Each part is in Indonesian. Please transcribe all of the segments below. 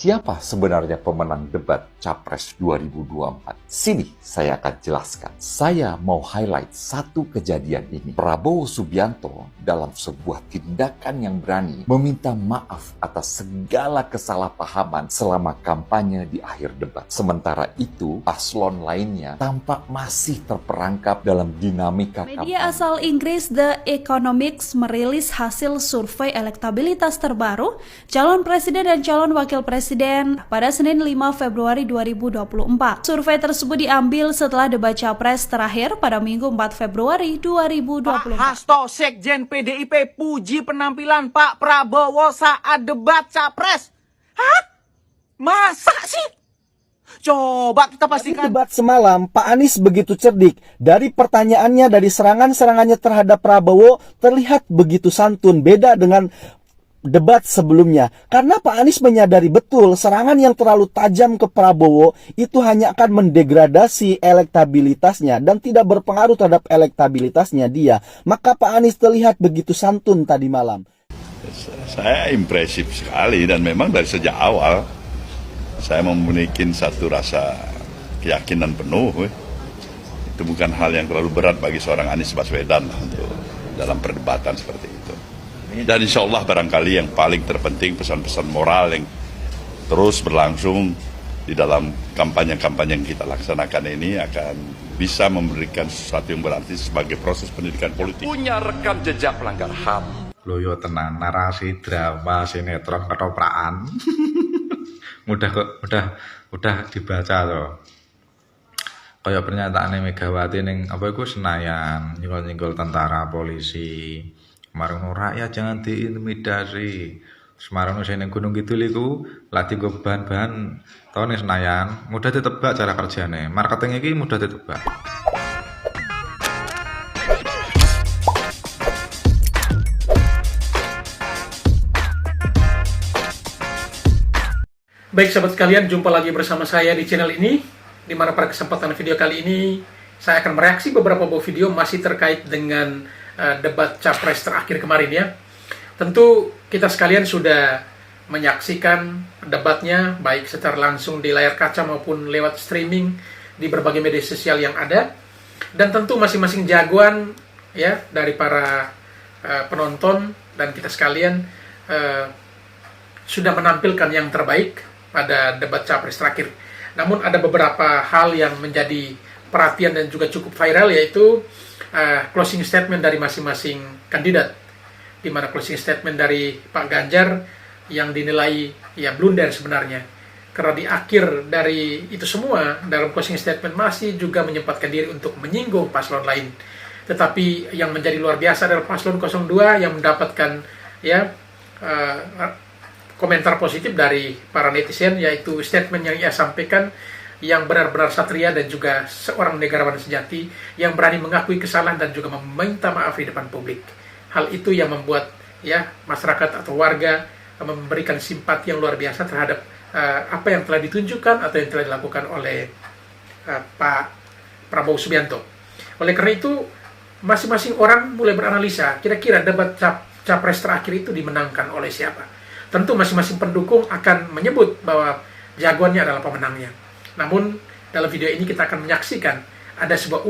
Siapa sebenarnya pemenang debat Capres 2024? Sini saya akan jelaskan. Saya mau highlight satu kejadian ini. Prabowo Subianto dalam sebuah tindakan yang berani meminta maaf atas segala kesalahpahaman selama kampanye di akhir debat. Sementara itu, paslon lainnya tampak masih terperangkap dalam dinamika kampanye. Media asal Inggris The Economics merilis hasil survei elektabilitas terbaru calon presiden dan calon wakil presiden pada Senin 5 Februari 2024. Survei tersebut diambil setelah debat Capres terakhir pada Minggu 4 Februari 2024. Pak Hasto, Sekjen PDIP, puji penampilan Pak Prabowo saat debat Capres. Hah? Masa sih? Coba kita pastikan. Dari debat semalam, Pak Anies begitu cerdik. Dari pertanyaannya, dari serangan-serangannya terhadap Prabowo, terlihat begitu santun. Beda dengan debat sebelumnya. Karena Pak Anies menyadari betul serangan yang terlalu tajam ke Prabowo itu hanya akan mendegradasi elektabilitasnya dan tidak berpengaruh terhadap elektabilitasnya dia. Maka Pak Anies terlihat begitu santun tadi malam. Saya impresif sekali dan memang dari sejak awal saya memiliki satu rasa keyakinan penuh. Itu bukan hal yang terlalu berat bagi seorang Anies Baswedan untuk dalam perdebatan seperti itu. Dan insya Allah barangkali yang paling terpenting pesan-pesan moral yang terus berlangsung di dalam kampanye-kampanye yang kita laksanakan ini akan bisa memberikan sesuatu yang berarti sebagai proses pendidikan politik. Punya rekam jejak pelanggar HAM. Loyo tenan, narasi drama sinetron ketopraan. mudah dibaca loh. Kayak pernyataan Megawati ning apa iku Senayan, nyinggol-nyinggol tentara, polisi. Marang rakyat jangan diintimidasi. Semarang sing ning Gunung Kidul iku lagi go bahan-bahan tahun Senayan, mudah ditebak cara kerjane. Marketing iki mudah ditebak. Baik sahabat sekalian, jumpa lagi bersama saya di channel ini, di mana pada kesempatan video kali ini saya akan mereaksi beberapa buah video masih terkait dengan debat Capres terakhir kemarin ya. Tentu kita sekalian sudah menyaksikan debatnya baik secara langsung di layar kaca maupun lewat streaming di berbagai media sosial yang ada. Dan tentu masing-masing jagoan ya dari para penonton dan kita sekalian sudah menampilkan yang terbaik pada debat Capres terakhir. Namun ada beberapa hal yang menjadi perhatian dan juga cukup viral, yaitu closing statement dari masing-masing kandidat, di mana closing statement dari Pak Ganjar yang dinilai ya blunder sebenarnya, karena di akhir dari itu semua dalam closing statement masih juga menyempatkan diri untuk menyinggung paslon lain. Tetapi yang menjadi luar biasa adalah paslon 02 yang mendapatkan ya komentar positif dari para netizen, yaitu statement yang ia sampaikan yang benar-benar satria dan juga seorang negarawan sejati yang berani mengakui kesalahan dan juga meminta maaf di depan publik. Hal itu yang membuat ya masyarakat atau warga memberikan simpati yang luar biasa terhadap apa yang telah ditunjukkan atau yang telah dilakukan oleh Pak Prabowo Subianto. Oleh karena itu, masing-masing orang mulai beranalisa kira-kira debat Capres terakhir itu dimenangkan oleh siapa. Tentu masing-masing pendukung akan menyebut bahwa jagoannya adalah pemenangnya. Namun dalam video ini kita akan menyaksikan ada sebuah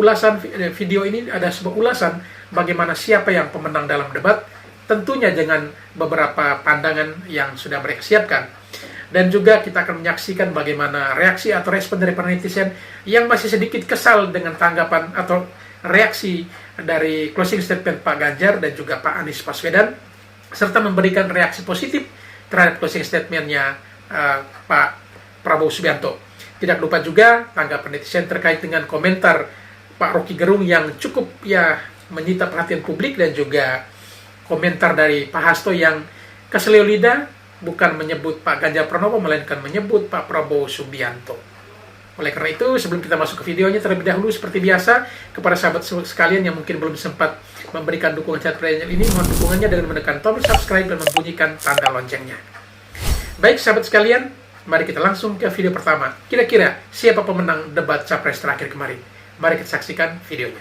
ulasan bagaimana siapa yang pemenang dalam debat, tentunya dengan beberapa pandangan yang sudah mereka siapkan. Dan juga kita akan menyaksikan bagaimana reaksi atau respon dari para netizen yang masih sedikit kesal dengan tanggapan atau reaksi dari closing statement Pak Ganjar dan juga Pak Anies Baswedan, serta memberikan reaksi positif terhadap closing statementnya Pak Prabowo Subianto. Tidak lupa juga tanggapan netizen terkait dengan komentar Pak Rocky Gerung yang cukup ya menyita perhatian publik, dan juga komentar dari Pak Hasto yang keselio lidah, bukan menyebut Pak Ganjar Pranowo melainkan menyebut Pak Prabowo Subianto. Oleh karena itu, sebelum kita masuk ke videonya, terlebih dahulu seperti biasa kepada sahabat sekalian yang mungkin belum sempat memberikan dukungan channel ini, mohon dukungannya dengan menekan tombol subscribe dan membunyikan tanda loncengnya. Baik sahabat sekalian, mari kita langsung ke video pertama. Kira-kira siapa pemenang debat Capres terakhir kemarin? Mari kita saksikan videonya.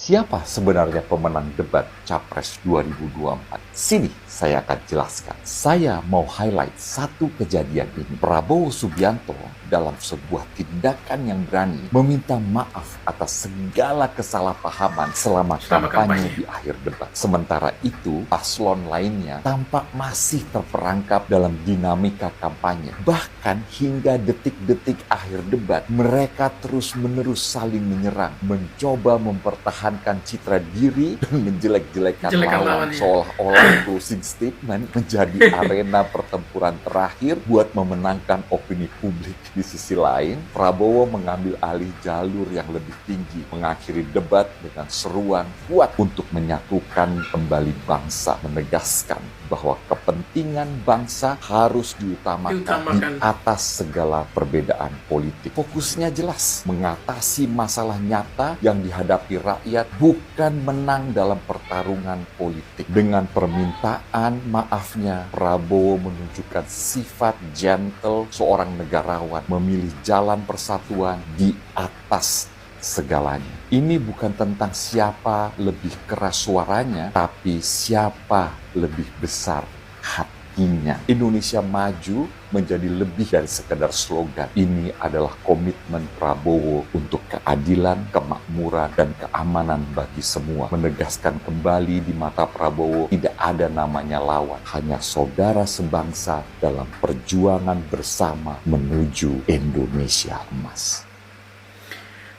Siapa sebenarnya pemenang debat Capres 2024? Sini saya akan jelaskan. Saya mau highlight satu kejadian ini. Prabowo Subianto dalam sebuah tindakan yang berani meminta maaf atas segala kesalahpahaman selama kampanye di akhir debat. Sementara itu, paslon lainnya tampak masih terperangkap dalam dinamika kampanye. Bahkan hingga detik-detik akhir debat, mereka terus-menerus saling menyerang, mencoba mempertahankan citra diri dan menjelek-jelekan lawan, seolah-olah closing statement menjadi arena pertempuran terakhir buat memenangkan opini publik. Di sisi lain, Prabowo mengambil alih jalur yang lebih tinggi, mengakhiri debat dengan seruan kuat untuk menyatukan kembali bangsa, menegaskan bahwa kepentingan bangsa harus diutamakan di atas segala perbedaan politik. Fokusnya jelas, mengatasi masalah nyata yang dihadapi rakyat, bukan menang dalam pertarungan politik. Dengan permintaan maafnya, Prabowo menunjukkan sifat gentle seorang negarawan, memilih jalan persatuan di atas segalanya. Ini bukan tentang siapa lebih keras suaranya, tapi siapa lebih besar hatinya. Indonesia maju menjadi lebih dari sekedar slogan. Ini adalah komitmen Prabowo untuk keadilan, kemakmuran, dan keamanan bagi semua. Menegaskan kembali di mata Prabowo tidak ada namanya lawan, hanya saudara sebangsa dalam perjuangan bersama menuju Indonesia emas.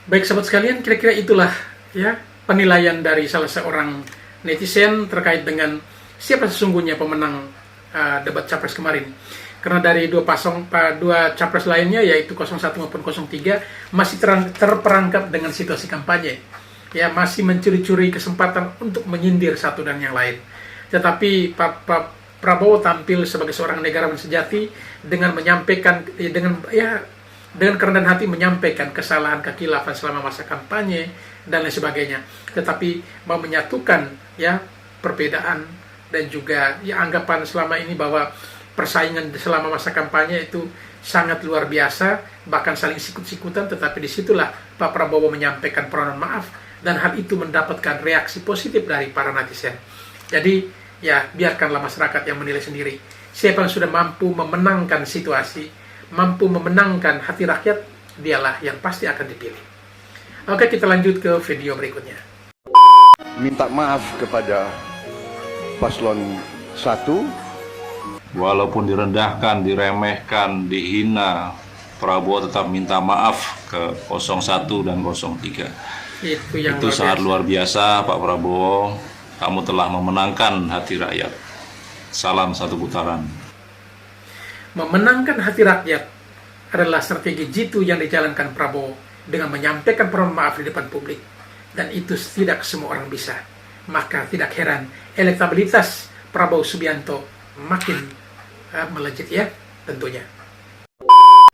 Baik sahabat sekalian, kira-kira itulah ya penilaian dari salah seorang netizen terkait dengan siapa sesungguhnya pemenang debat Capres kemarin. Karena dari dua Capres lainnya yaitu 01 maupun 03 masih terperangkap dengan situasi kampanye. Ya, masih mencuri-curi kesempatan untuk menyindir satu dan yang lain. Tetapi Pak Prabowo tampil sebagai seorang negarawan sejati dengan menyampaikan dengan kerendahan hati menyampaikan kesalahan kekhilafan selama masa kampanye dan lain sebagainya. Tetapi mau menyatukan ya perbedaan dan juga ya anggapan selama ini bahwa persaingan selama masa kampanye itu sangat luar biasa, bahkan saling sikut-sikutan, tetapi disitulah Pak Prabowo menyampaikan permohonan maaf dan hal itu mendapatkan reaksi positif dari para netizen. Jadi ya biarkanlah masyarakat yang menilai sendiri. Siapa yang sudah mampu memenangkan situasi, mampu memenangkan hati rakyat, dialah yang pasti akan dipilih. Oke, kita lanjut ke video berikutnya. Minta maaf kepada paslon 1. Walaupun direndahkan, diremehkan, dihina, Prabowo tetap minta maaf ke 01 dan 03. Itu sangat luar biasa, Pak Prabowo. Kamu telah memenangkan hati rakyat. Salam satu putaran. Memenangkan hati rakyat adalah strategi jitu yang dijalankan Prabowo dengan menyampaikan permohonan maaf di depan publik. Dan itu tidak semua orang bisa. Maka tidak heran elektabilitas Prabowo Subianto makin melejit ya tentunya.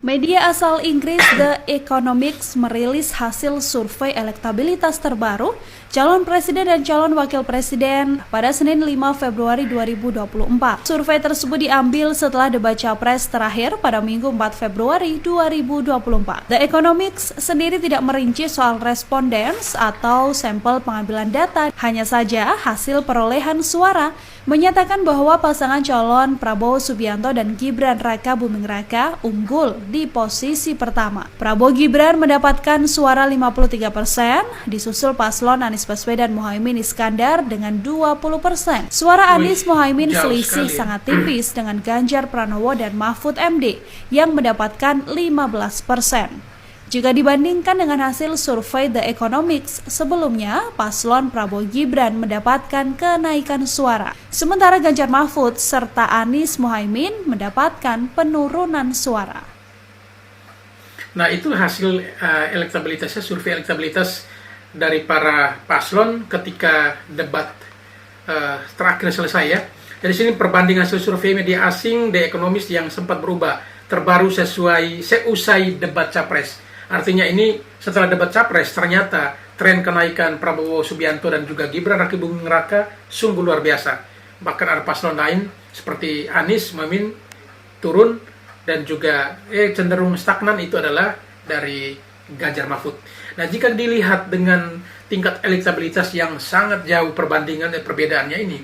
Media asal Inggris The Economics merilis hasil survei elektabilitas terbaru calon presiden dan calon wakil presiden pada Senin 5 Februari 2024. Survei tersebut diambil setelah debat Capres terakhir pada Minggu 4 Februari 2024. The Economics sendiri tidak merinci soal respondents atau sampel pengambilan data, hanya saja hasil perolehan suara menyatakan bahwa pasangan calon Prabowo Subianto dan Gibran Raka Buming Raka unggul di posisi pertama. Prabowo Gibran mendapatkan suara 53%, disusul paslon Anies Baswedan Muhaimin Iskandar dengan 20%. Suara Anies Muhaimin selisih sangat tipis dengan Ganjar Pranowo dan Mahfud MD yang mendapatkan 15%. Jika dibandingkan dengan hasil survei The Economics sebelumnya, paslon Prabowo Gibran mendapatkan kenaikan suara. Sementara Ganjar Mahfud serta Anies Muhaimin mendapatkan penurunan suara. Nah, itu hasil elektabilitasnya, survei elektabilitas dari para paslon ketika debat terakhir selesai ya. Dari sini perbandingan hasil survei media asing The Economist yang sempat berubah, terbaru seusai debat Capres. Artinya ini setelah debat Capres ternyata tren kenaikan Prabowo Subianto dan juga Gibran Raka Buming Raka sungguh luar biasa. Bahkan ada paslon lain seperti Anies Muhaimin turun dan juga cenderung stagnan, itu adalah dari Ganjar Mahfud. Nah, jika dilihat dengan tingkat elektabilitas yang sangat jauh perbedaannya ini,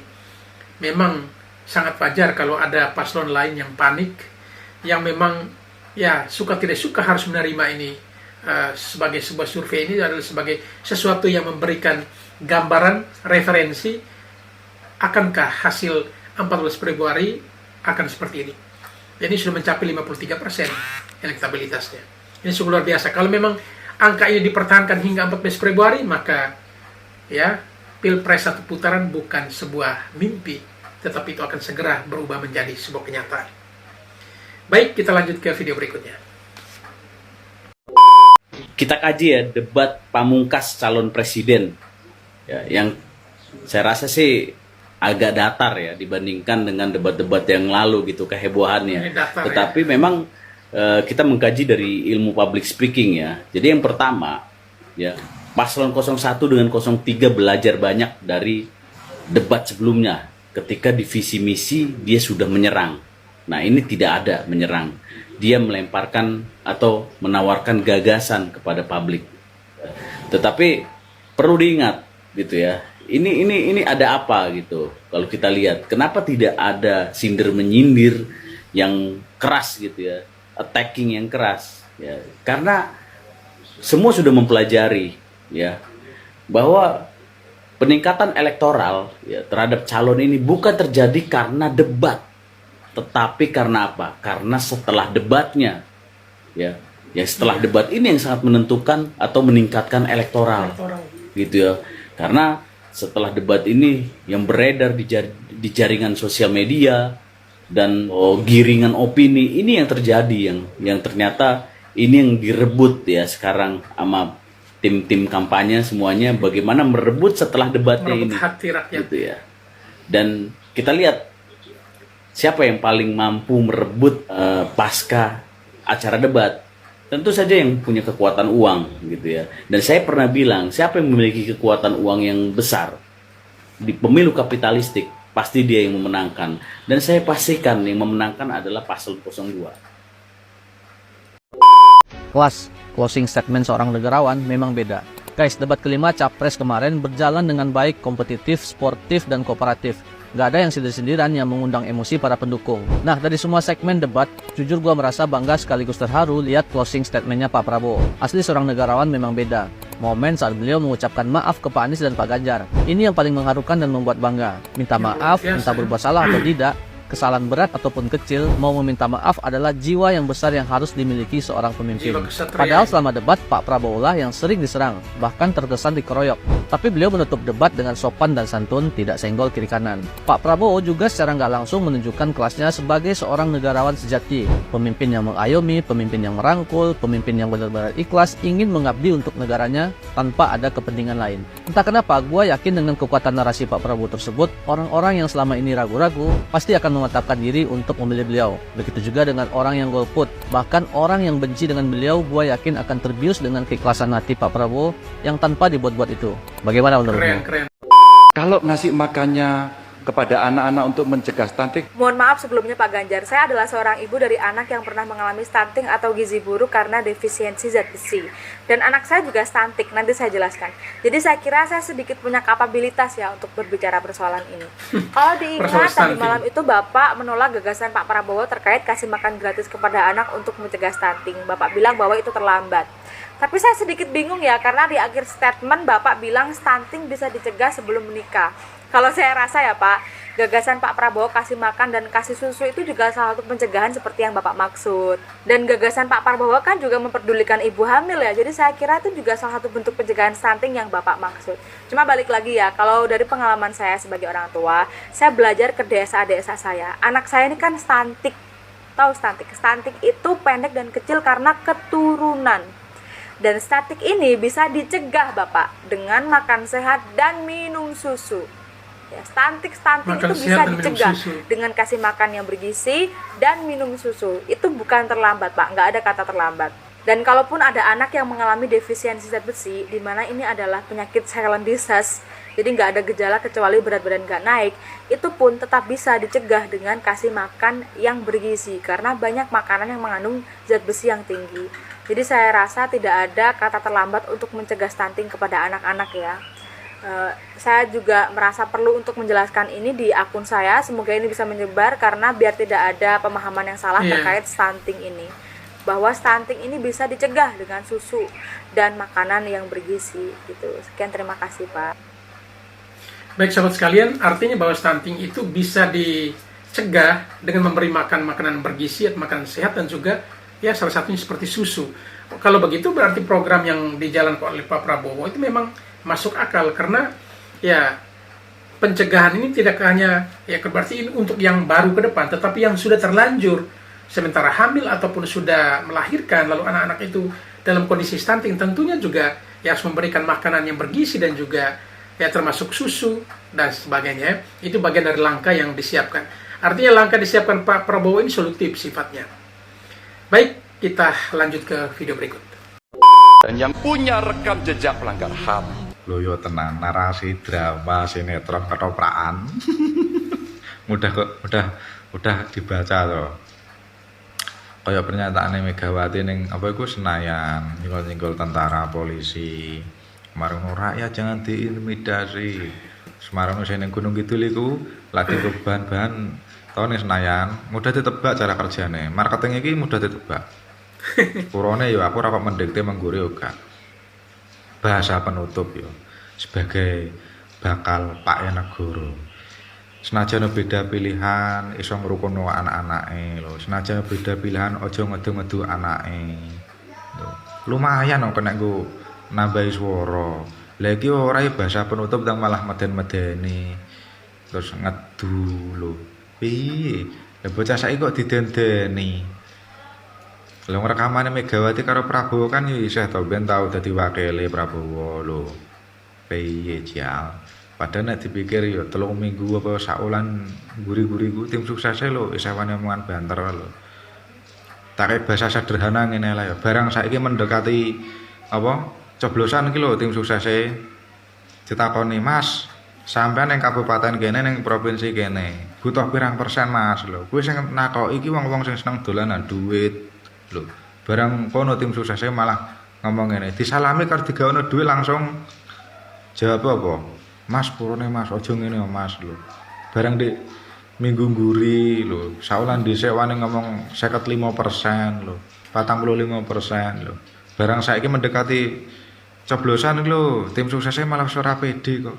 memang sangat wajar kalau ada paslon lain yang panik, yang memang ya suka tidak suka harus menerima ini sebagai sebuah survei. Ini adalah sebagai sesuatu yang memberikan gambaran, referensi, akankah hasil 14 Februari akan seperti ini. Ini sudah mencapai 53% elektabilitasnya. Ini sungguh luar biasa. Kalau memang angka ini dipertahankan hingga 14 Februari, maka ya Pilpres satu putaran bukan sebuah mimpi, tetapi itu akan segera berubah menjadi sebuah kenyataan. Baik, kita lanjut ke video berikutnya. Kita kaji ya debat pamungkas calon presiden ya, yang saya rasa sih agak datar ya dibandingkan dengan debat-debat yang lalu gitu kehebohannya. Tetapi memang kita mengkaji dari ilmu public speaking ya. Jadi yang pertama ya, paslon 01 dengan 03 belajar banyak dari debat sebelumnya ketika di visi misi dia sudah menyerang. Nah, ini tidak ada menyerang. Dia melemparkan atau menawarkan gagasan kepada publik. Tetapi perlu diingat gitu ya. Ini ada apa gitu. Kalau kita lihat, kenapa tidak ada sindir menyindir yang keras gitu ya, attacking yang keras ya. Karena semua sudah mempelajari ya bahwa peningkatan elektoral ya terhadap calon ini bukan terjadi karena debat, tetapi karena apa? Karena setelah debatnya ya setelah debat ini yang sangat menentukan atau meningkatkan elektoral gitu ya. Karena setelah debat ini yang beredar di jaringan sosial media dan giringan opini ini yang terjadi yang ternyata ini yang direbut ya sekarang sama tim-tim kampanye semuanya, bagaimana merebut setelah debatnya ini hati rakyat gitu ya. Dan kita lihat siapa yang paling mampu merebut pasca acara debat. Tentu saja yang punya kekuatan uang gitu ya. Dan saya pernah bilang, siapa yang memiliki kekuatan uang yang besar di pemilu kapitalistik, pasti dia yang memenangkan. Dan saya pastikan yang memenangkan adalah paslon 02. Kelas, closing statement seorang negarawan memang beda. Guys, debat kelima Capres kemarin berjalan dengan baik, kompetitif, sportif, dan kooperatif. Gak ada yang sindir-sindiran yang mengundang emosi para pendukung. Nah, dari semua segmen debat, jujur gua merasa bangga sekaligus terharu lihat closing statementnya Pak Prabowo. Asli seorang negarawan memang beda. Momen saat beliau mengucapkan maaf ke Pak Anies dan Pak Ganjar. Ini yang paling mengharukan dan membuat bangga. Minta maaf, entah berbuat salah atau tidak, kesalahan berat ataupun kecil, mau meminta maaf adalah jiwa yang besar yang harus dimiliki seorang pemimpin. Padahal selama debat, Pak Prabowo lah yang sering diserang, bahkan terkesan dikeroyok. Tapi beliau menutup debat dengan sopan dan santun, tidak senggol kiri kanan. Pak Prabowo juga secara nggak langsung menunjukkan kelasnya sebagai seorang negarawan sejati. Pemimpin yang mengayomi, pemimpin yang merangkul, pemimpin yang benar-benar ikhlas, ingin mengabdi untuk negaranya tanpa ada kepentingan lain. Entah kenapa, gue yakin dengan kekuatan narasi Pak Prabowo tersebut, orang-orang yang selama ini ragu-ragu, pasti akan mematapkan diri untuk memilih beliau. Begitu juga dengan orang yang golput. Bahkan orang yang benci dengan beliau, gue yakin akan terbius dengan keikhlasan hati Pak Prabowo yang tanpa dibuat-buat itu. Bagaimana menurutmu? Keren. Kalau ngasih makannya kepada anak-anak untuk mencegah stunting. Mohon maaf sebelumnya Pak Ganjar, saya adalah seorang ibu dari anak yang pernah mengalami stunting atau gizi buruk karena defisiensi zat besi. Dan anak saya juga stunting, nanti saya jelaskan. Jadi saya kira saya sedikit punya kapabilitas ya untuk berbicara persoalan ini. Kalau diingat tadi malam itu Bapak menolak gagasan Pak Prabowo terkait kasih makan gratis kepada anak untuk mencegah stunting. Bapak bilang bahwa itu terlambat. Tapi saya sedikit bingung ya, karena di akhir statement Bapak bilang stunting bisa dicegah sebelum menikah. Kalau saya rasa ya Pak, gagasan Pak Prabowo kasih makan dan kasih susu itu juga salah satu pencegahan seperti yang Bapak maksud. Dan gagasan Pak Prabowo kan juga memperdulikan ibu hamil ya, jadi saya kira itu juga salah satu bentuk pencegahan stunting yang Bapak maksud. Cuma balik lagi ya, kalau dari pengalaman saya sebagai orang tua, saya belajar ke desa-desa saya. Anak saya ini kan stunting. Tahu stunting? Stunting itu pendek dan kecil karena keturunan. Dan stunting ini bisa dicegah Bapak dengan makan sehat dan minum susu. Ya, stunting itu bisa dicegah dengan kasih makan yang bergizi dan minum susu. Itu bukan terlambat Pak, nggak ada kata terlambat. Dan kalaupun ada anak yang mengalami defisiensi zat besi, di mana ini adalah penyakit silent disease, jadi nggak ada gejala kecuali berat badan nggak naik, itu pun tetap bisa dicegah dengan kasih makan yang bergizi, karena banyak makanan yang mengandung zat besi yang tinggi. Jadi saya rasa tidak ada kata terlambat untuk mencegah stunting kepada anak-anak ya. Saya juga merasa perlu untuk menjelaskan ini di akun saya. Semoga ini bisa menyebar karena biar tidak ada pemahaman yang salah terkait stunting ini. Bahwa stunting ini bisa dicegah dengan susu dan makanan yang bergizi gitu. Sekian, terima kasih Pak. Baik sahabat sekalian, artinya bahwa stunting itu bisa dicegah dengan memberi makan makanan bergizi atau makanan sehat, dan juga ya salah satunya seperti susu. Kalau begitu berarti program yang dijalankan oleh Pak Prabowo itu memang masuk akal, karena ya pencegahan ini tidak hanya ya berarti ini untuk yang baru ke depan, tetapi yang sudah terlanjur sementara hamil ataupun sudah melahirkan lalu anak-anak itu dalam kondisi stunting, tentunya juga ya harus memberikan makanan yang bergizi dan juga ya termasuk susu dan sebagainya. Itu bagian dari langkah yang disiapkan. Artinya langkah disiapkan Pak Prabowo ini solutif sifatnya. Baik, kita lanjut ke video berikut. Dan yang punya rekam jejak pelanggar HAM. Loh yo tenan, narasi drama sinetron ketoprakan. udah dibaca loh. Kayak pernyataan Megawati ning apa iku Senayan, nyinggol-nyinggol tentara, polisi. Kemarin rakyat jangan diintimidasi. Semarang ning Gunung Kidul iku lagi ke bahan-bahan tahun ning Senayan, mudah ditebak cara kerjane. Marketing iki mudah ditebak. Purone yo aku ora kok mendikte mengguri uga. Bahasa penutup yo sebagai bakal Pak Negoro. Senajan beda pilihan iso ngrukono anak-anake lho. Senajan beda pilihan aja ngedu-ngedu anake. Lumayan kok nek nggo nambahi swara. Lah iki ora bahasa penutup dan malah meden-medeni. Terus ngedu lho. Piye? Lah bocah saiki kok didendeni. Lha rekamane Megawati karo Prabowo kan ya isih to ben tau dadi wakile Prabowo lho. Piye jal? Padahal nek dipikir ya 3 minggu apa saulan guri-guri ku tim suksesnya lho isih wani omongan banter lho. Tak kaya bahasa sederhana ngene lah ya. Barang saiki mendekati apa coblosan iki lho tim suksesnya ditakoni, "Mas, sampean ning kabupaten kene ning provinsi kene butuh pirang persen Mas lho." Kuwi sing nakoki iki wong-wong sing seneng dolanan duit lho. Barang kono tim suksesnya malah ngomong ngene, disalami karo digawono duit langsung jawab apa? "Mas purone Mas, aja ngene Mas lho." Barang di minggu nguri lho, saulan dhisik wani ngomong 55% lho, 45% lho. Barang saiki mendekati coblosan lho, tim suksesnya malah ora pede kok.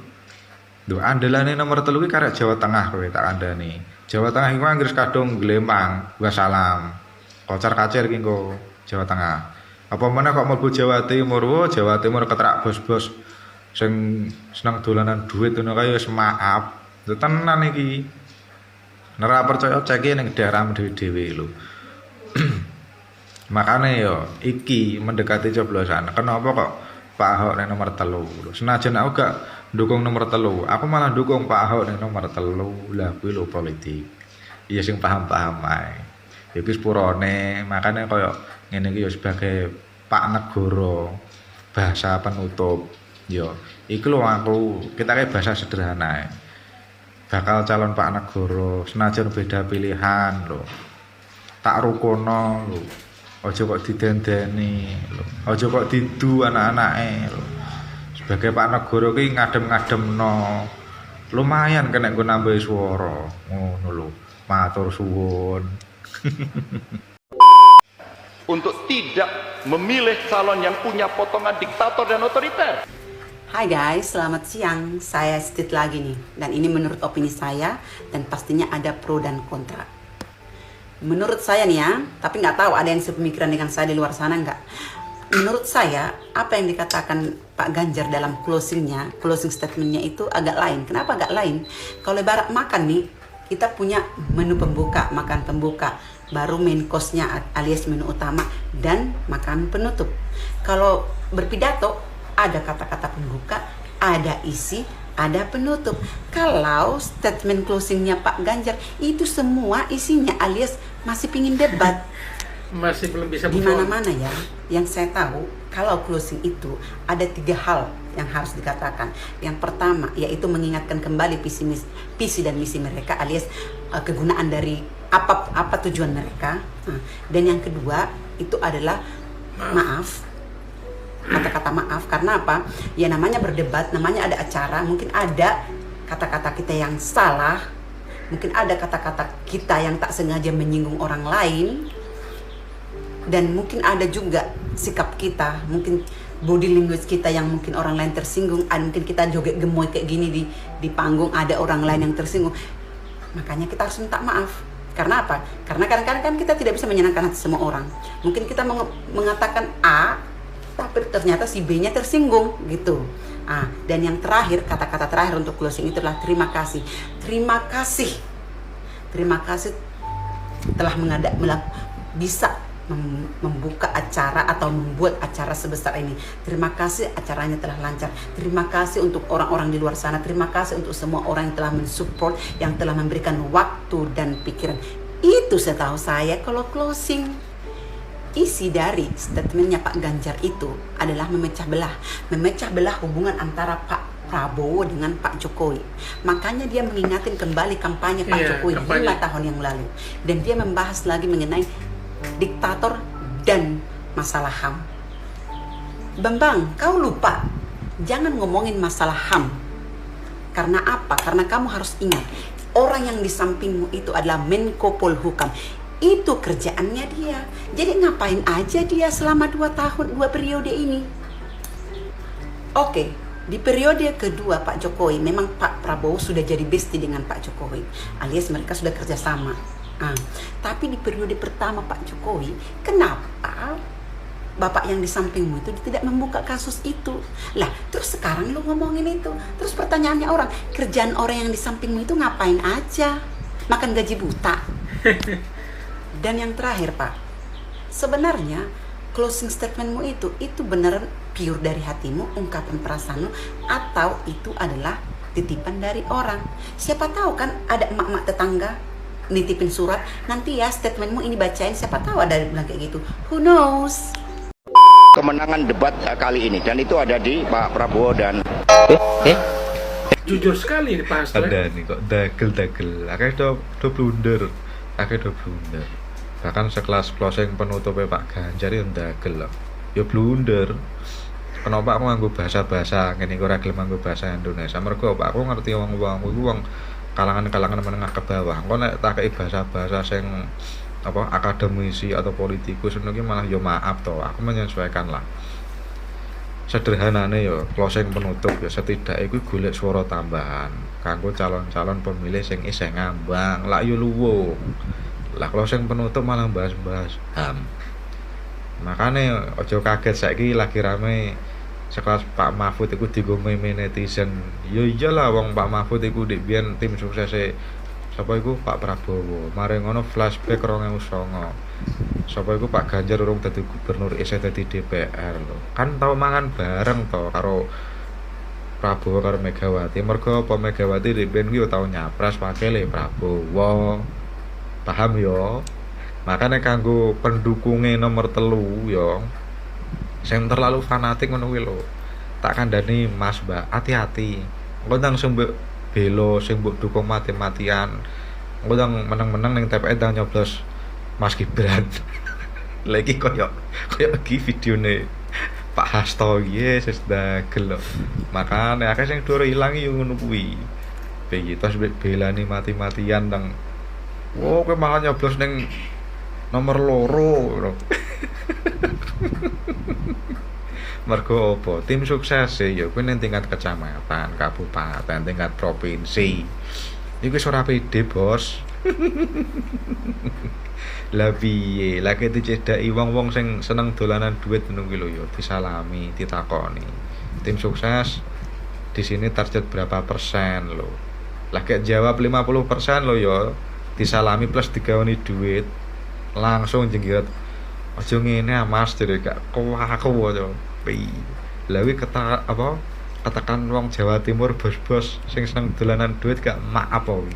Lho, andelane nomor 3 iki karek Jawa Tengah kowe tak kandhani. Jawa Tengah iku Inggris kadung Glempang, Wassalam. Kocar-kacir iki engko Jawa Tengah. Apa meneh kok mlebu Jawa Timur? Oh, Jawa Timur ketrak bos-bos sing seneng dolanan duit ngono kae wis maaf. Lho tenan iki. Nek percaya cek ning daerah dhewe-dhewe lho. Makane yo iki mendekati coblosan. Kenapa kok Pak Ahok ning nomor 3 lho? Senajan aku gak dukung nomor 3, aku malah dukung Pak Ahok ning nomor 3. Lah kuwi lho politik. Ya sing paham-paham ae. Ya wis purone, makane koyo ngene iki yo sebagai Pak Negoro, bahasa penutup. Yo, iku lho aku kita kayak bahasa sederhana ya. Bakal calon Pak Negoro, senajan beda pilihan lho. Tak rukono lho. Aja kok didendeni lho. Aja kok didu anak-anake lho. Sebagai Pak Negoro ki ngadem-ngademno. Lumayan kena nggo nambahi swara. Ngono lho. Matur suwun. Untuk tidak memilih calon yang punya potongan diktator dan otoriter. Hai guys, selamat siang. Saya Stit lagi nih. Dan ini menurut opini saya, dan pastinya ada pro dan kontra. Menurut saya nih ya, tapi nggak tahu ada yang sepemikiran dengan saya di luar sana nggak. Menurut saya, apa yang dikatakan Pak Ganjar dalam closing statementnya itu agak lain. Kenapa agak lain? Kalau ibarat makan nih, kita punya menu pembuka, makan pembuka, baru main course-nya alias menu utama, dan makan penutup. Kalau berpidato, ada kata-kata pembuka, ada isi, ada penutup. Kalau statement closingnya Pak Ganjar itu semua isinya alias masih pingin debat. Masih belum bisa di mana-mana ya. Yang saya tahu kalau closing itu ada 3 hal yang harus dikatakan. Yang pertama yaitu mengingatkan kembali visi dan misi mereka alias kegunaan dari apa tujuan mereka. Dan yang kedua itu adalah maaf. Kata-kata maaf, karena apa? Ya namanya berdebat, namanya ada acara, mungkin ada kata-kata kita yang salah, mungkin ada kata-kata kita yang tak sengaja menyinggung orang lain, dan mungkin ada juga sikap kita, mungkin body language kita yang mungkin orang lain tersinggung, mungkin kita joget gemoy kayak gini di panggung, ada orang lain yang tersinggung. Makanya kita harus minta maaf. Karena apa? Karena kadang-kadang kan kita tidak bisa menyenangkan hati semua orang. Mungkin kita mengatakan A, tapi ternyata si B-nya tersinggung gitu. Dan yang terakhir, kata-kata terakhir untuk closing itu adalah terima kasih. Terima kasih. Terima kasih telah bisa membuka acara atau membuat acara sebesar ini. Terima kasih, acaranya telah lancar. Terima kasih untuk orang-orang di luar sana. Terima kasih untuk semua orang yang telah mensupport, yang telah memberikan waktu dan pikiran. Itu setahu saya kalau closing. Isi dari statementnya Pak Ganjar itu adalah memecah belah hubungan antara Pak Prabowo dengan Pak Jokowi. Makanya dia mengingatkan kembali kampanye Pak Jokowi 5 tahun yang lalu, dan dia membahas lagi mengenai diktator dan masalah HAM. Bambang, kau lupa, jangan ngomongin masalah HAM. Karena apa? Karena kamu harus ingat, orang yang di sampingmu itu adalah Menko Polhukam. Itu kerjaannya dia. Jadi ngapain aja dia selama 2 periode ini? Oke, di periode kedua Pak Jokowi, memang Pak Prabowo sudah jadi bestie dengan Pak Jokowi, alias mereka sudah kerjasama. Tapi di periode pertama Pak Jokowi, kenapa bapak yang di sampingmu itu tidak membuka kasus itu? Lah, terus sekarang lu ngomongin itu. Terus pertanyaannya orang, kerjaan orang yang di sampingmu itu ngapain aja? Makan gaji buta? Dan yang terakhir Pak, sebenarnya closing statementmu itu beneran pure dari hatimu, ungkapan perasaanmu, atau itu adalah titipan dari orang? Siapa tahu kan ada emak-emak tetangga nitipin surat, nanti ya statementmu ini bacain, siapa tahu ada yang bilang kayak gitu. Who knows? Kemenangan debat kali ini, dan itu ada di Pak Prabowo dan Jujur sekali nih Pak Hasto. Ada nih kok dagel-dagel, akhirnya do blunder. Bahkan sekelas closing penutupnya Pak Ganjar yang dagel loh. Ya blunder. Kenapa aku nganggo bahasa-bahasa ngene iku ora gelem nganggo bahasa Indonesia? Mergo aku ngerti wong-wong iku wong kalangan-kalangan menengah ke bawah. Engko nek tak kei bahasa-bahasa sing akademisi atau politikus ngono ki malah yo maaf to. Aku menyesuaikan lah. Sederhanane yo closing penutup ya setidaknya iku golek suara tambahan kanggo calon-calon pemilih sing isih ngambang. Lah yo luwung. Lah closing penutup malah bahas-bahas HAM. Makanya ojo kaget saiki lagi rame sekelas Pak Mahfud iku dienggo meme netizen. Ya iyalah wong Pak Mahfud iku dik biyen tim suksese sapa iku Pak Prabowo. Mari ngono flashback 2009. Sapa iku Pak Ganjar urung dadi gubernur isih dadi DPR lho. Kan tau mangan bareng to karo Prabowo karo Megawati. Mergo apa Megawati dik biyen ki tau nyapres wakile Prabowo. Paham yo? Makanya kanggo pendukungnya nomor 3 yo, sing terlalu fanatik ngono kuwi lho. Tak kandhani Mas Mbak, hati-hati. Engko ndang sing mbok belo, sing mbok dukung mati-matian. Engko ndang meneng-meneng ning TPS ndang nyoblos Mas Gibran. Lagi koyo iki videone Pak Hasto yes dagel lho. Makane akeh sing dur ilangi yo ngono kuwi. Piye tos belani mati-matian ndang kowe malah nyoblos ning nomor 2. Mergo apa? Tim sukses ya kuwi ning tingkat kecamatan, kabupaten, tingkat provinsi. Iku wis ora pede, Bos. Lah piye? Lagi dicedhaki wong-wong sing seneng dolanan duit ngono kuwi lho ya disalami, ditakoni. Tim sukses di sini target berapa persen lho. Lah gek jawab 50% lho ya disalami plus digawani duit. Langsung jenggirat aja ngene Mas jare gak aku aja pi lha kuwi katakan wong Jawa Timur bos-bos sing seneng dolanan duit gak maaf apa kuwi.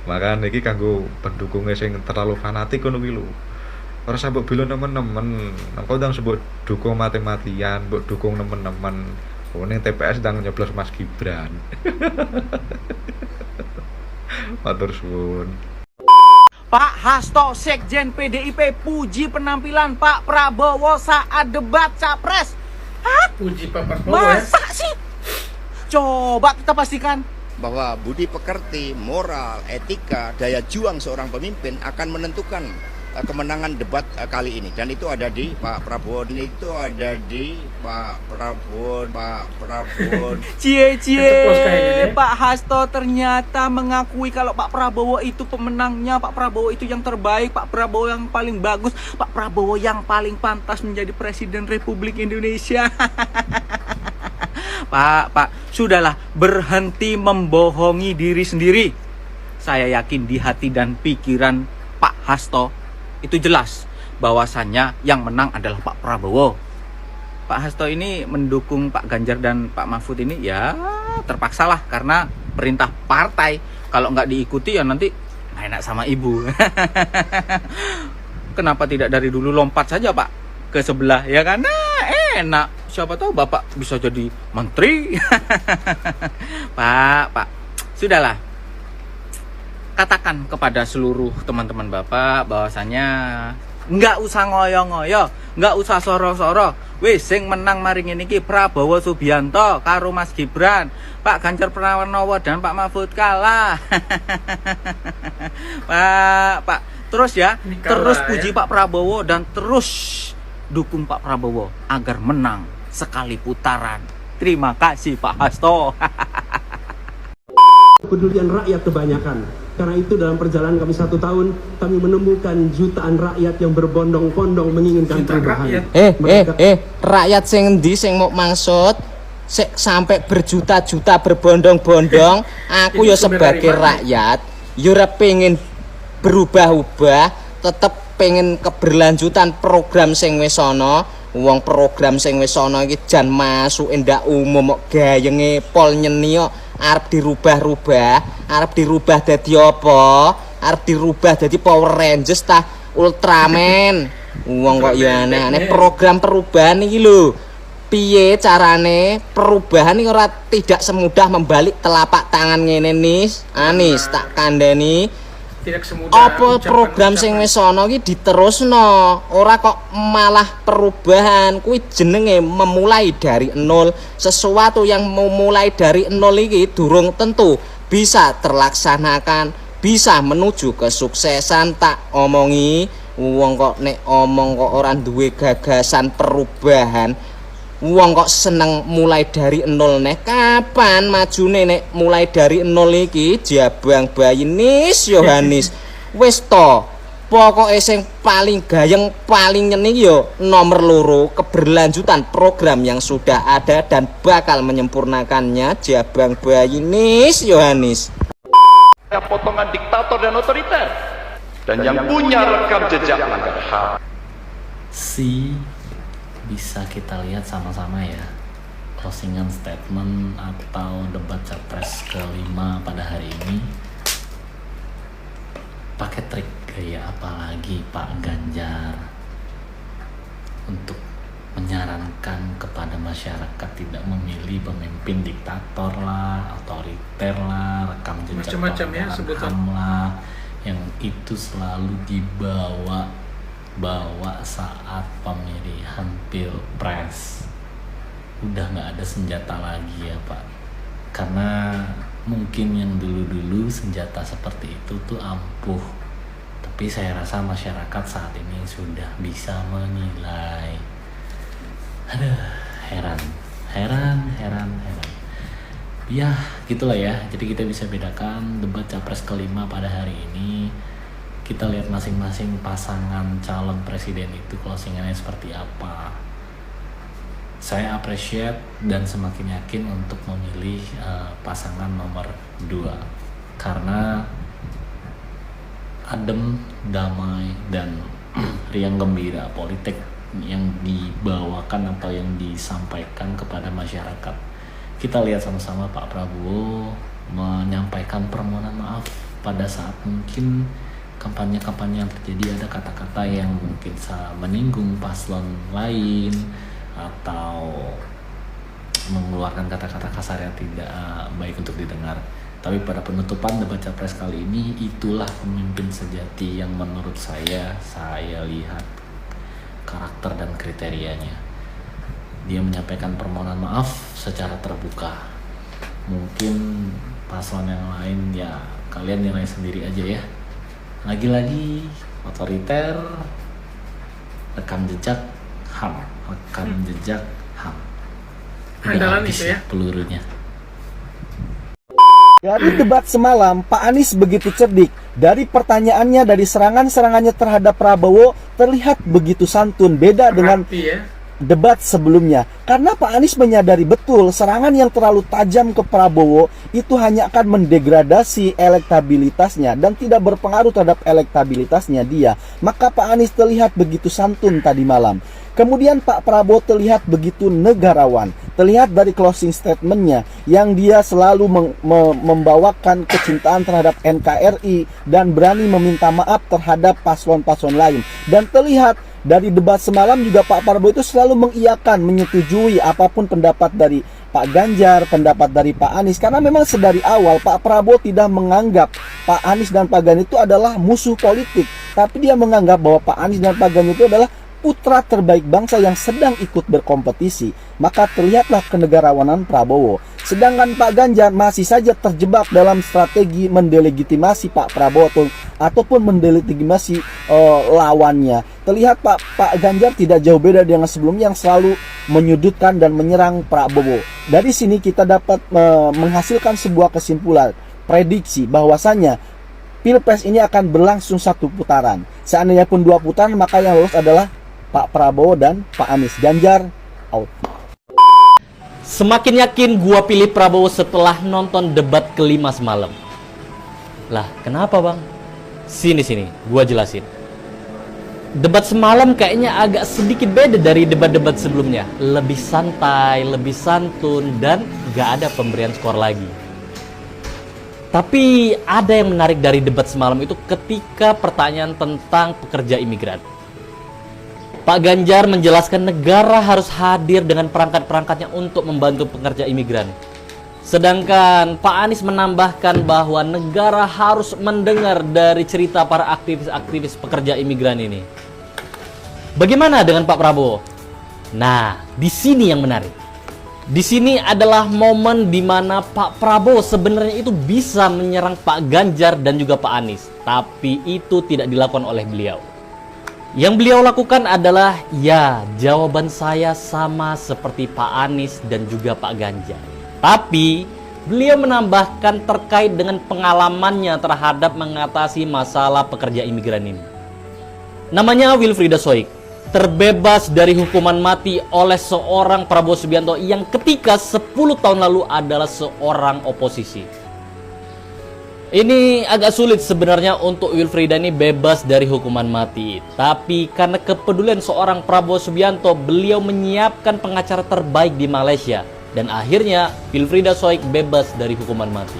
Makane iki kanggo pendukungnya sing terlalu fanatik ngono kuwi lho. Ora sampe bela nemen-nemen, engko ndang sebut dukung mati-matian, mbok dukung nemen-nemen. Oh ning TPS ndang nyoblos Mas Gibran. Matur suwun. Pak Hasto, Sekjen PDIP, puji penampilan Pak Prabowo saat debat Capres. Hah? Puji Pak Prabowo ya. Masa sih? Coba kita pastikan. Bahwa budi pekerti, moral, etika, daya juang seorang pemimpin akan menentukan kemenangan debat kali ini, dan itu ada di Pak Prabowo, itu ada di Pak Prabowo. Cie Pak Hasto ternyata mengakui kalau Pak Prabowo itu pemenangnya, Pak Prabowo itu yang terbaik, Pak Prabowo yang paling bagus, Pak Prabowo yang paling pantas menjadi Presiden Republik Indonesia. Pak, sudahlah, berhenti membohongi diri sendiri. Saya yakin di hati dan pikiran Pak Hasto itu jelas bahwasannya yang menang adalah Pak Prabowo. Pak Hasto ini mendukung Pak Ganjar dan Pak Mahfud ini ya terpaksalah karena perintah partai. Kalau nggak diikuti ya nanti nggak enak sama ibu. Kenapa tidak dari dulu lompat saja Pak ke sebelah, ya kan? Nah, enak. Siapa tahu Bapak bisa jadi menteri. Pak, sudahlah. Katakan kepada seluruh teman-teman Bapak bahwasanya nggak usah ngoyo-ngoyo, nggak usah soro-soro. Wis sing menang maring ini Prabowo Subianto karo Mas Gibran. Pak Ganjar Pranowo dan Pak Mahfud kalah. Pak, terus ya, terus puji Pak Prabowo dan terus dukung Pak Prabowo agar menang sekali putaran. Terima kasih Pak Hasto. Kepedulian rakyat kebanyakan. Karena itu dalam perjalanan kami 1 tahun, kami menemukan jutaan rakyat yang berbondong-bondong menginginkan perubahan. Rakyat sing endi sing mau maksud sampai berjuta-juta berbondong-bondong. Aku ya sebagai rakyat ya ora pengen berubah-ubah, tetep pengen keberlanjutan program sing wis ana. Wong program sing wis ana iki jan masuk ndak umum kok gayenge pol nyeni kok arep dirubah-rubah, arep dirubah dadi apa? Arep dirubah dadi Power Rangers tah Ultraman. Wong kok ya aneh-aneh program perubahan iki lho. Piye carane perubahan iki ora tidak semudah membalik telapak tangan ngene nis. Anis tak kandhani. Tidak semudah apa program sing wis ana iki diterusno, ora kok malah perubahan. Kuwi jenenge memulai dari nol. Sesuatu yang memulai dari nol iki durung tentu bisa terlaksanakan, bisa menuju kesuksesan. Tak omongi wong kok nek omong kok ora duwe gagasan perubahan, wong kok seneng mulai dari nol nek kapan majune nek mulai dari nol iki jabang bayi nis Yohanes. Wis to, pokoke sing paling gayeng paling nyeni yo nomor 2 keberlanjutan program yang sudah ada dan bakal menyempurnakannya jabang bayi nis Yohanes. Potongan diktator dan otoriter, dan yang punya rekam jejak melanggar HAM. Bisa kita lihat sama-sama ya closingan statement atau debat capres kelima pada hari ini pakai trik gaya apalagi Pak Ganjar untuk menyarankan kepada masyarakat tidak memilih pemimpin diktator lah, otoriter lah, rekam jejak macam-macam ya sebutan lah, yang itu selalu dibawa saat pemilihan pilpres. Udah nggak ada senjata lagi ya Pak, karena mungkin yang dulu-dulu senjata seperti itu tuh ampuh, tapi saya rasa masyarakat saat ini sudah bisa menilai. Aduh, heran. Ya gitulah ya, jadi kita bisa bedakan debat capres kelima pada hari ini. Kita lihat masing-masing pasangan calon presiden itu closingannya seperti apa. Saya appreciate dan semakin yakin untuk memilih pasangan nomor 2 karena adem, damai, dan riang gembira politik yang dibawakan atau yang disampaikan kepada masyarakat. Kita lihat sama-sama Pak Prabowo menyampaikan permohonan maaf pada saat mungkin kampanye-kampanye yang terjadi ada kata-kata yang mungkin menyinggung paslon lain atau mengeluarkan kata-kata kasar yang tidak baik untuk didengar. Tapi pada penutupan debat capres kali ini, itulah pemimpin sejati yang menurut saya lihat karakter dan kriterianya. Dia menyampaikan permohonan maaf secara terbuka. Mungkin paslon yang lain ya kalian nilai sendiri aja ya. Lagi-lagi otoriter, rekam jejak HAM. Andalan habis itu ya. pelurunya. Dari debat semalam, Pak Anies begitu cerdik. Dari pertanyaannya, dari serangan-serangannya terhadap Prabowo, terlihat begitu santun. Beda dengan debat sebelumnya. Karena Pak Anies menyadari betul serangan yang terlalu tajam ke Prabowo itu hanya akan mendegradasi elektabilitasnya dan tidak berpengaruh terhadap elektabilitasnya dia. Maka Pak Anies terlihat begitu santun tadi malam. Kemudian Pak Prabowo terlihat begitu negarawan. Terlihat dari closing statementnya yang dia selalu membawakan kecintaan terhadap NKRI dan berani meminta maaf terhadap paslon-paslon lain. Dan terlihat dari debat semalam juga Pak Prabowo itu selalu mengiyakan, menyetujui apapun pendapat dari Pak Ganjar, pendapat dari Pak Anies. Karena memang sedari awal Pak Prabowo tidak menganggap Pak Anies dan Pak Ganjar itu adalah musuh politik. Tapi dia menganggap bahwa Pak Anies dan Pak Ganjar itu adalah putra terbaik bangsa yang sedang ikut berkompetisi. Maka terlihatlah kenegarawanan Prabowo. Sedangkan Pak Ganjar masih saja terjebak dalam strategi mendelegitimasi Pak Prabowo ataupun mendelegitimasi lawannya. Terlihat Pak Ganjar tidak jauh beda dengan sebelumnya yang selalu menyudutkan dan menyerang Prabowo. Dari sini kita dapat menghasilkan sebuah kesimpulan, prediksi bahwasanya Pilpres ini akan berlangsung satu putaran. Seandainya pun 2 putaran, maka yang lolos adalah Pak Prabowo dan Pak Anies. Ganjar out. Semakin yakin gua pilih Prabowo setelah nonton debat kelima semalam. Lah, kenapa bang? Sini, gua jelasin. Debat semalam kayaknya agak sedikit beda dari debat-debat sebelumnya. Lebih santai, lebih santun, dan gak ada pemberian skor lagi. Tapi ada yang menarik dari debat semalam itu ketika pertanyaan tentang pekerja imigran. Pak Ganjar menjelaskan negara harus hadir dengan perangkat-perangkatnya untuk membantu pekerja imigran. Sedangkan Pak Anies menambahkan bahwa negara harus mendengar dari cerita para aktivis-aktivis pekerja imigran ini. Bagaimana dengan Pak Prabowo? Nah, di sini yang menarik. Di sini adalah momen di mana Pak Prabowo sebenarnya itu bisa menyerang Pak Ganjar dan juga Pak Anies. Tapi itu tidak dilakukan oleh beliau. Yang beliau lakukan adalah, ya, jawaban saya sama seperti Pak Anies dan juga Pak Ganjar. Tapi beliau menambahkan terkait dengan pengalamannya terhadap mengatasi masalah pekerja imigran ini. Namanya Wilfrieda Soik, terbebas dari hukuman mati oleh seorang Prabowo Subianto yang ketika 10 tahun lalu adalah seorang oposisi. Ini agak sulit sebenarnya untuk Wilfrieda ini bebas dari hukuman mati. Tapi karena kepedulian seorang Prabowo Subianto, beliau menyiapkan pengacara terbaik di Malaysia. Dan akhirnya Wilfrieda Soik bebas dari hukuman mati.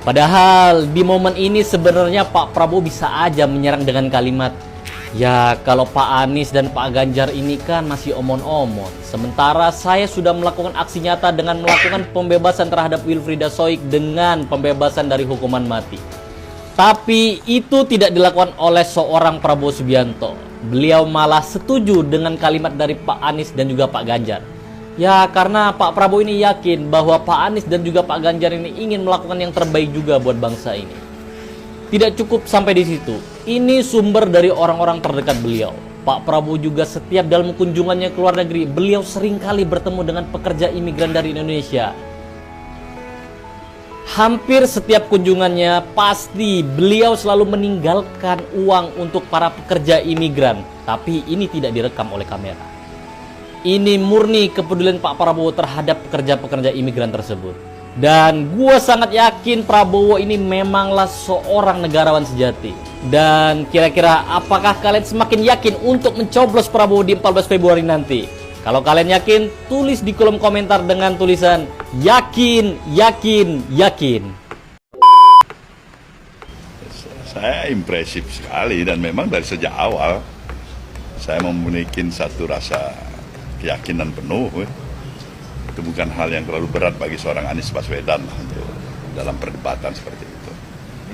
Padahal di momen ini sebenarnya Pak Prabowo bisa aja menyerang dengan kalimat, ya kalau Pak Anies dan Pak Ganjar ini kan masih omon-omon. Sementara saya sudah melakukan aksi nyata dengan melakukan pembebasan terhadap Wilfrieda Soik dengan pembebasan dari hukuman mati. Tapi itu tidak dilakukan oleh seorang Prabowo Subianto. Beliau malah setuju dengan kalimat dari Pak Anies dan juga Pak Ganjar. Ya karena Pak Prabowo ini yakin bahwa Pak Anies dan juga Pak Ganjar ini ingin melakukan yang terbaik juga buat bangsa ini. Tidak cukup sampai di situ. Ini sumber dari orang-orang terdekat beliau. Pak Prabowo juga setiap dalam kunjungannya ke luar negeri, beliau seringkali bertemu dengan pekerja imigran dari Indonesia. Hampir setiap kunjungannya pasti beliau selalu meninggalkan uang untuk para pekerja imigran. Tapi ini tidak direkam oleh kamera. Ini murni kepedulian Pak Prabowo terhadap pekerja-pekerja imigran tersebut. Dan gue sangat yakin Prabowo ini memanglah seorang negarawan sejati. Dan kira-kira apakah kalian semakin yakin untuk mencoblos Prabowo di 14 Februari nanti? Kalau kalian yakin, tulis di kolom komentar dengan tulisan yakin, yakin, yakin. Saya impresif sekali dan memang dari sejak awal saya memiliki satu rasa keyakinan penuh. Itu bukan hal yang terlalu berat bagi seorang Anies Baswedan untuk dalam perdebatan seperti itu.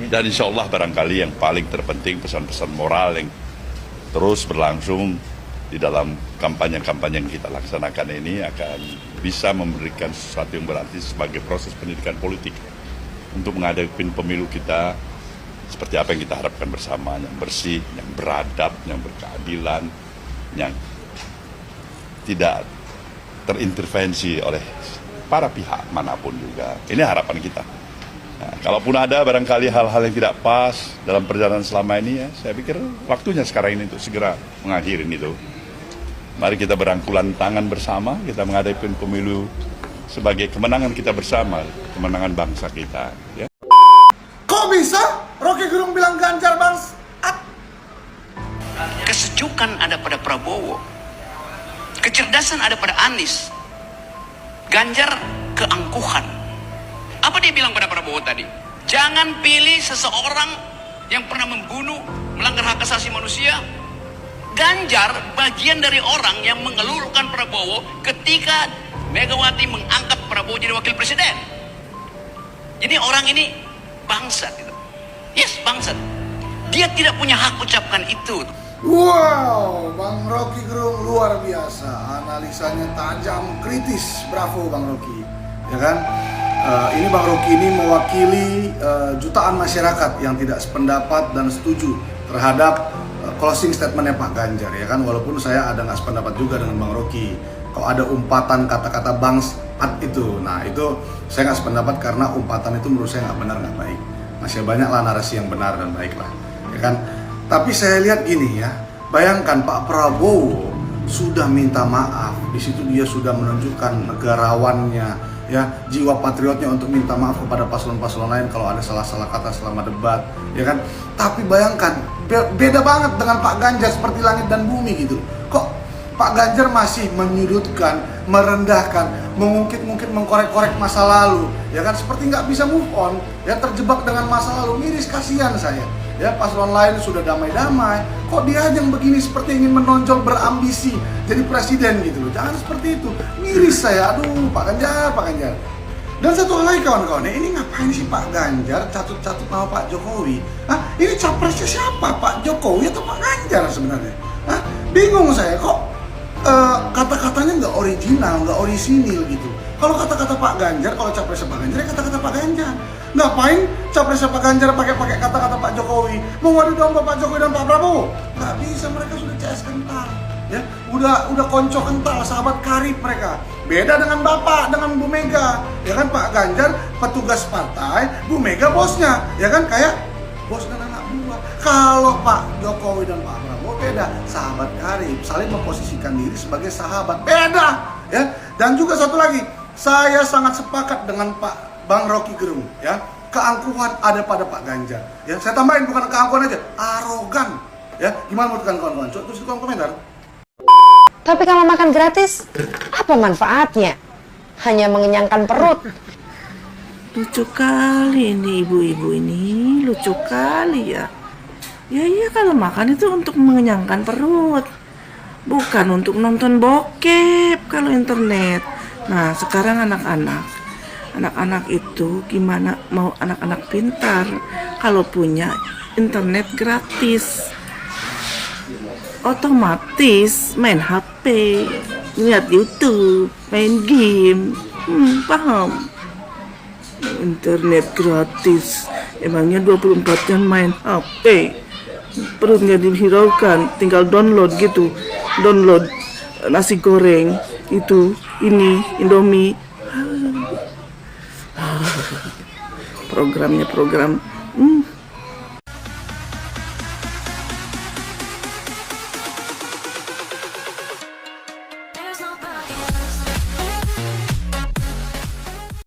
Dan insya Allah barangkali yang paling terpenting pesan-pesan moral yang terus berlangsung di dalam kampanye-kampanye yang kita laksanakan ini akan bisa memberikan sesuatu yang berarti sebagai proses pendidikan politik untuk menghadapi pemilu kita seperti apa yang kita harapkan bersama, yang bersih, yang beradab, yang berkeadilan, yang tidak terintervensi oleh para pihak manapun juga. Ini harapan kita. Nah, kalaupun ada barangkali hal-hal yang tidak pas dalam perjalanan selama ini, ya, saya pikir waktunya sekarang ini untuk segera mengakhiri itu. Mari kita berangkulan tangan bersama, kita menghadapi pemilu sebagai kemenangan kita bersama, kemenangan bangsa kita. Ya. Kok bisa? Rocky Gerung bilang Ganjar bangsa. Kesejukan ada pada Prabowo, kecerdasan ada pada Anies, Ganjar keangkuhan. Apa dia bilang pada Prabowo tadi? Jangan pilih seseorang yang pernah membunuh, melanggar hak asasi manusia. Ganjar bagian dari orang yang mengeluhkan Prabowo ketika Megawati mengangkat Prabowo jadi wakil presiden. Jadi orang ini bangsat gitu. Yes, bangsat. Dia tidak punya hak ucapkan itu. Wow, Bang Rocky Gerung luar biasa. Analisanya tajam, kritis. Bravo Bang Rocky. Ya kan? Ini Bang Rocky ini mewakili jutaan masyarakat yang tidak sependapat dan setuju terhadap closing statementnya Pak Ganjar, ya kan, walaupun saya ada nggak sependapat juga dengan Bang Rocky. Kalau ada umpatan kata-kata bangsat itu, nah itu saya nggak sependapat karena umpatan itu menurut saya nggak benar, nggak baik. Masih banyaklah narasi yang benar dan baik lah, ya kan. Tapi saya lihat gini ya, bayangkan Pak Prabowo sudah minta maaf, di situ dia sudah menunjukkan negarawannya, ya, jiwa patriotnya untuk minta maaf kepada paslon-paslon lain kalau ada salah-salah kata selama debat, ya kan. Tapi bayangkan, beda banget dengan Pak Ganjar seperti langit dan bumi gitu. Kok Pak Ganjar masih menyudutkan, merendahkan, mengungkit-ungkit, mengkorek-korek masa lalu, ya kan, seperti nggak bisa move on, ya, terjebak dengan masa lalu. Miris, kasihan saya. Ya, paslon lain sudah damai-damai, kok dia aja yang begini seperti ingin menonjol, berambisi jadi presiden gitu loh. Jangan seperti itu. Miris saya, aduh Pak Ganjar, Pak Ganjar. Dan satu hal lagi kawan-kawan, ini ngapain sih Pak Ganjar catut-catut nama Pak Jokowi? Hah? Ini capresnya siapa? Pak Jokowi atau Pak Ganjar sebenarnya? Hah? Bingung saya, kok kata-katanya nggak original, nggak orisinil gitu. Kalau kata-kata Pak Ganjar, kalau capresnya Pak Ganjar, ya kata-kata Pak Ganjar. Ngapain capresnya Pak Ganjar pakai kata-kata Pak Jokowi? Mau ngadu domba Pak Jokowi dan Pak Prabowo? Nggak bisa, mereka sudah CS kental. Ya, udah konco kental, sahabat karib mereka. Beda dengan Bapak, dengan Bu Mega. Ya kan, Pak Ganjar petugas partai, Bu Mega bosnya. Ya kan, kayak bos dan anak buah. Kalau Pak Jokowi dan Pak Prabowo beda, sahabat karib, saling memposisikan diri sebagai sahabat. Beda, ya. Dan juga satu lagi, saya sangat sepakat dengan Pak Bang Rocky Gerung, ya. Keangkuhan ada pada Pak Ganjar. Ya, saya tambahin bukan keangkuhan aja, arogan. Ya, gimana menurut kawan-kawan? Coba tulis di kolom komentar. Tapi kalau makan gratis, apa manfaatnya? Hanya mengenyangkan perut. Lucu kali ini ibu-ibu ini, lucu kali ya. Ya iya, kalau makan itu untuk mengenyangkan perut, bukan untuk nonton bokep kalau internet. Nah, sekarang anak-anak itu gimana mau anak-anak pintar kalau punya internet gratis? Otomatis main HP, lihat YouTube, main game, paham? Internet gratis, emangnya 24 jam main HP? Perut nggak dihiraukan, tinggal download gitu, download nasi goreng, itu, ini, Indomie. Programnya program